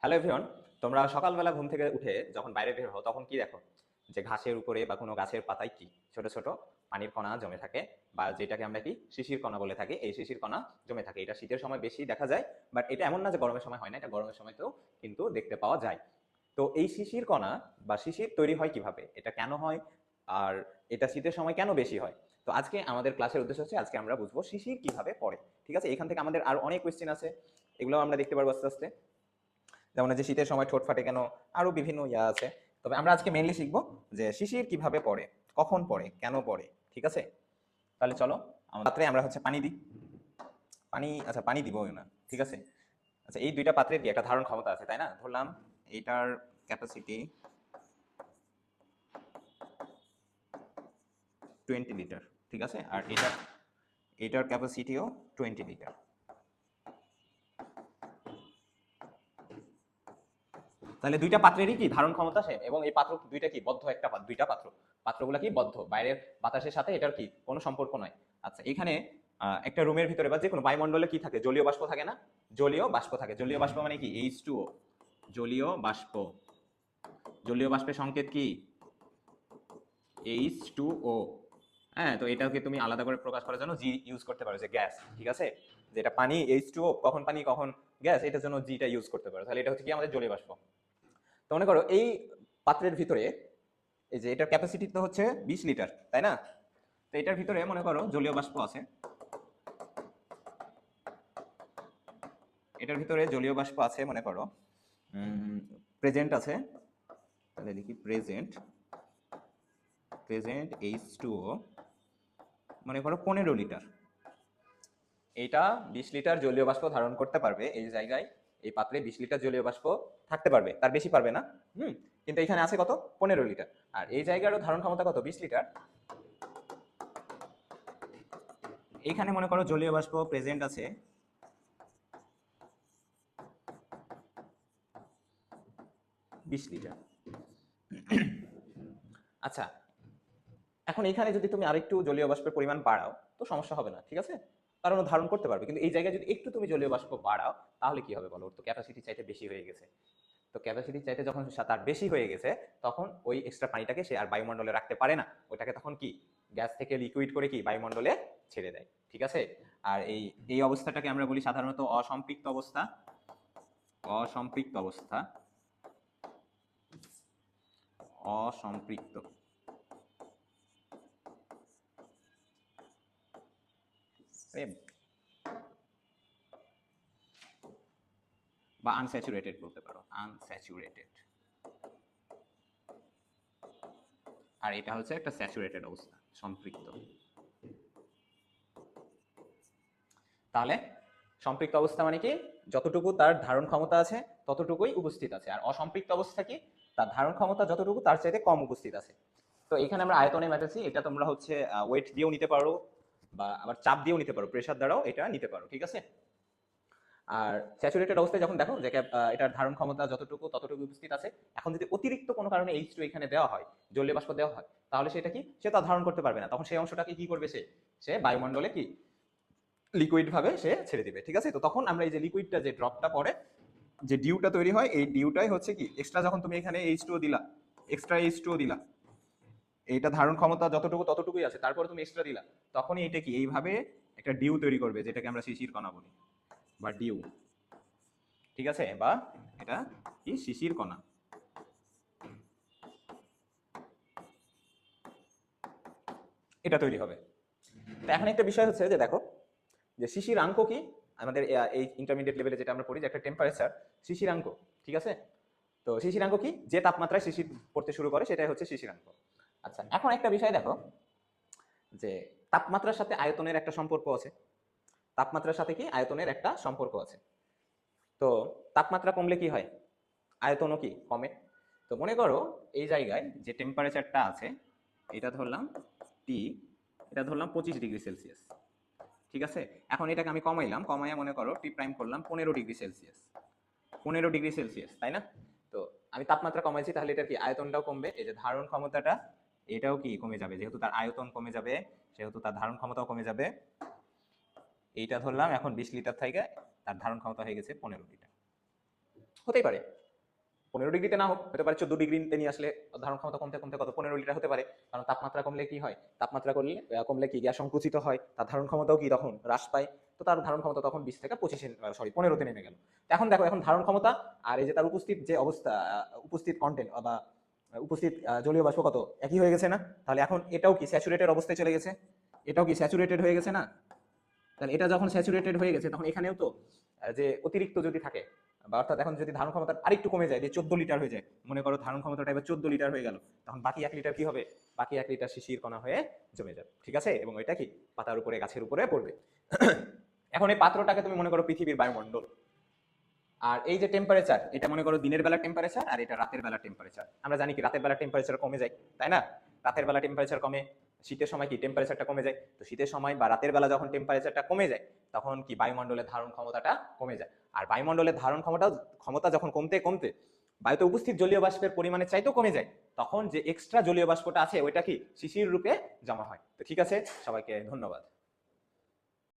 Hello everyone, তোমরা সকালবেলা ঘুম থেকে উঠে যখন বাইরে বের হও তখন কি দেখো? যে ঘাসের উপরে বা কোনো গাছের পাতায় কি ছোট ছোট পানির কণা জমে থাকে, বা যেটাকে আমরা কি শিশির কণা বলে থাকি। এই শিশির কণা জমে থাকে, এটা শীতের সময় বেশি দেখা যায়। বাট এটা এমন না যে গরমের সময় হয় না, এটা গরমের সময়তেও কিন্তু দেখতে পাওয়া যায়। তো এই শিশির কণা বা শিশির তৈরি হয় কিভাবে, এটা কেন হয়, আর এটা শীতের সময় কেন বেশি হয়? তো আজকে আমাদের ক্লাসের উদ্দেশ্য হচ্ছে আজকে আমরা বুঝবো শিশির কিভাবে পড়ে। ঠিক আছে, এখান থেকে আমাদের আর অনেক কোয়েশ্চেন আছে, এগুলো আমরা দেখতে পারবো আস্তে আস্তে। যেমন যে শীতের সময় ঠোঁট ফাটে কেন, আরো বিভিন্ন আছে। তবে আমরা আজকে মেইনলি শিখবো যে শিশির কিভাবে পড়ে, কখন পড়ে, কেন পড়ে। ঠিক আছে, তাহলে চলো আমাদের পাত্রে আমরা হচ্ছে পানি দিই। পানি, আচ্ছা পানি দিব না, ঠিক আছে। আচ্ছা, এই দুইটা পাত্রের কি একটা ধারণ ক্ষমতা আছে, তাই না? ধরলাম এইটার ক্যাপাসিটি 20 লিটার, ঠিক আছে, আর এটার ক্যাপাসিটিও 20 লিটার। তাহলে দুইটা পাত্রেরই কি ধারণ ক্ষমতা সেম, এবং এই পাত্র দুইটা কি বদ্ধ, একটা দুইটা পাত্রগুলা কি বদ্ধ, বাইরের বাতাসের সাথে এটার কি কোনো সম্পর্ক নয়। আচ্ছা, এখানে একটা রুমের ভিতরে বা যে কোনো বায়ুমণ্ডলে কি থাকে, জলীয় বাষ্প থাকে না? জলীয় বাষ্প থাকে। জলীয় বাষ্প মানে কি H2O, জলীয় বাষ্প। জলীয় বাষ্পের সংকেত কি H2O। হ্যাঁ, তো এটাকে তুমি আলাদা করে প্রকাশ করার জন্য জি ইউজ করতে পারো, যে গ্যাস, ঠিক আছে। যেটা পানি H2O, কখন পানি কখন গ্যাস, এটার জন্য জিটা ইউজ করতে পারো। তাহলে এটা হচ্ছে কি আমাদের জলীয় বাষ্প। তো মনে করো এই পাত্রের ভিতরে, এই যে এটার ক্যাপাসিটি তো হচ্ছে 20 লিটার, তাই না? তো এটার ভিতরে মনে করো জলীয় বাষ্প আছে, এটার ভিতরে জলীয় বাষ্প আছে মনে করো প্রেজেন্ট আছে। তাহলে লিখি প্রেজেন্ট, H2O মনে করো 15 লিটার। এইটা 20 লিটার জলীয় বাষ্প ধারণ করতে পারবে এই জায়গায়। এই পাত্রে 20 লিটার জলীয় বাষ্প থাকতে পারবে, তার বেশি পারবে না। কিন্তু এখানে আছে কত, 15 লিটার। আর এই জায়গারও ধারণ ক্ষমতা কত, 20 লিটার। এইখানে মনে করো জলীয় বাষ্প প্রেজেন্ট আছে 20 লিটার। আচ্ছা, এখন এখানে যদি তুমি আরেকটু জলীয় বাষ্পের পরিমাণ বাড়াও তো সমস্যা হবে না, ঠিক আছে, কারণ ও ধারণ করতে পারবে। কিন্তু এই জায়গায় যদি একটু তুমি জলীয় বাষ্প বাড়াও তাহলে কি হবে বলো? ওর তো ক্যাপাসিটি চাইতে বেশি হয়ে গেছে। তো ক্যাপাসিটি চাইতে যখন তার বেশি হয়ে গেছে, তখন ওই এক্সট্রা পানিটাকে সে আর বায়ুমণ্ডলে রাখতে পারে না। ওটাকে তখন কি গ্যাস থেকে লিকুইড করে কি বায়ুমণ্ডলে ছেড়ে দেয়, ঠিক আছে। আর এই এই অবস্থাটাকে আমরা বলি সাধারণত অসম্পৃক্ত অবস্থা। অসম্পৃক্ত অবস্থা, অসম্পৃক্ত বা আনস্যাচুরেটেড বলতে পারো, আনস্যাচুরেটেড। আর এটা হচ্ছে একটা স্যাচুরেটেড অবস্থা, সম্পৃক্ত। তাহলে সম্পৃক্ত অবস্থা মানে কি, যতটুকু তার ধারণ ক্ষমতা আছে ততটুকুই উপস্থিত আছে। আর অসম্পৃক্ত অবস্থা কি, তার ধারণ ক্ষমতা যতটুকু তার চাইতে কম উপস্থিত আছে। তো এখানে আমরা আয়তনে মেটাচ্ছি, এটা তোমরা হচ্ছে ওয়েট দিয়েও নিতে পারো, বা আবার চাপ দিয়েও নিতে পারো, প্রেসার দ্বারাও এটা নিতে পারো, ঠিক আছে। আর স্যাচুরেটেড অবস্থায় যখন দেখো যে এটার ধারণ ক্ষমতা যতটুকু ততটুকু উপস্থিত আছে, এখন যদি অতিরিক্ত কোনো কারণে H2 এখানে দেওয়া হয়, জলীয় বাষ্প দেওয়া হয়, তাহলে সেটা কি, সে তা ধারণ করতে পারবে না। তখন সেই অংশটাকে কি করবে, সে সে বায়ুমণ্ডলে কি লিকুইড ভাবে সে ছেড়ে দিবে, ঠিক আছে। তো তখন আমরা এই যে লিকুইডটা, যে ড্রপটা পড়ে, যে ডিউটা তৈরি হয়, এই ডিউটাই হচ্ছে কি এক্সট্রা, যখন তুমি এখানে H2O দিলা, এক্সট্রা H2O দিলা, এইটা ধারণ ক্ষমতা যতটুকু ততটুকুই আছে, তারপরে তুমি এক্সট্রা দিলা, তখনই এটা কি এইভাবে একটা ডিউ তৈরি করবে, যেটাকে আমরা শিশির কণা বলি বা ডিউ, ঠিক আছে, বা এটা কি শিশির কণা। এটা তৈরি হবে। তো এখন একটা বিষয় হচ্ছে যে দেখো, যে শিশিরাঙ্ক কি, আমাদের এই ইন্টারমিডিয়েট লেভেলে যেটা আমরা পড়ি, যে একটা টেম্পারেচার শিশিরাঙ্ক, ঠিক আছে। তো শিশিরাঙ্ক কি, যে তাপমাত্রায় শিশির পড়তে শুরু করে সেটাই হচ্ছে শিশিরাঙ্ক। আচ্ছা, এখন একটা বিষয় দেখো, যে তাপমাত্রার সাথে আয়তনের একটা সম্পর্ক আছে। তাপমাত্রার সাথে কি আয়তনের একটা সম্পর্ক আছে। তো তাপমাত্রা কমলে কি হয়, আয়তনও কি কমে। তো মনে করো এই জায়গায় যে টেম্পারেচারটা আছে, এটা ধরলাম টি, এটা ধরলাম 25 ডিগ্রি সেলসিয়াস, ঠিক আছে। এখন এটাকে আমি কমাইলাম, কমাইয়া মনে করো টি প্রাইম করলাম 15 ডিগ্রি সেলসিয়াস, 15 ডিগ্রি সেলসিয়াস, তাই না? তো আমি তাপমাত্রা কমাইছি, তাহলে এটা কি আয়তনটাও কমবে, এই যে ধারণ ক্ষমতাটা এটাও কি কমে যাবে, যেহেতু তার আয়তন কমে যাবে সেহেতু তার ধারণ ক্ষমতাও কমে যাবে। এইটা ধরলাম এখন 20 লিটার থেকে তার ধারণ ক্ষমতা হয়ে গেছে 15 লিটার। হতেই পারে 15 ডিগ্রিতে না হোক, হতে পারে 14 ডিগ্রিতে নিয়ে আসলে ধারণ ক্ষমতা কমতে কমতে কত 15 লিটার হতে পারে। কারণ তাপমাত্রা কমলে কি হয়, তাপমাত্রা কমলে কি গ্যাস সংকুচিত হয়, তার ধারণ ক্ষমতাও কি তখন হ্রাস পায়। তো তার ধারণ ক্ষমতা তখন 20 থেকে 15তে নেমে গেল। এখন দেখো, এখন ধারণ ক্ষমতা আর এই যে তার উপস্থিত যে অবস্থা, উপস্থিত কন্টেন্ট বা উপস্থিত জলীয় বাষ্প কত একই হয়ে গেছে না? তাহলে এখন এটাও কি স্যাচুরেটেড অবস্থায় চলে গেছে, এটাও কি স্যাচুরেটেড হয়ে গেছে না? তাহলে এটা যখন স্যাচুরেটেড হয়ে গেছে তখন এখানেও তো যে অতিরিক্ত যদি থাকে, বা অর্থাৎ এখন যদি ধারণ ক্ষমতা আরেকটু কমে যায়, যে 14 লিটার হয়ে যায়, মনে করো ধারণ ক্ষমতাটা এবার 14 লিটার হয়ে গেল, তখন বাকি 1 লিটার কি হবে? বাকি 1 লিটার শিশির কণা হয়ে জমে যাবে, ঠিক আছে? এবং ওইটা কি পাতার উপরে, গাছের উপরে পড়বে। এখন এই পাত্রটাকে তুমি মনে করো পৃথিবীর বায়ুমণ্ডল, আর এই যে টেম্পারেচার, এটা মনে করো দিনের বেলা টেম্পারেচার, আর এটা রাতের বেলা টেম্পারেচার। আমরা জানি কি রাতের বেলা টেম্পারেচার কমে যায়, তাই না? রাতের বেলা টেম্পারেচার কমে, শীতের সময় কি টেম্পারেচারটা কমে যায়। তো শীতের সময় বা রাতের বেলা যখন টেম্পারেচারটা কমে যায়, তখন কি বায়ুমণ্ডলের ধারণ ক্ষমতাটা কমে যায়। আর বায়ুমণ্ডলের ধারণ ক্ষমতা যখন কমতে কমতে বায়ুতে উপস্থিত জলীয় বাষ্পের পরিমাণের চাইতেও কমে যায়, তখন যে এক্সট্রা জলীয় বাষ্পটা আছে ওইটা কি শিশির রূপে জমা হয়। তো ঠিক আছে, সবাইকে ধন্যবাদ।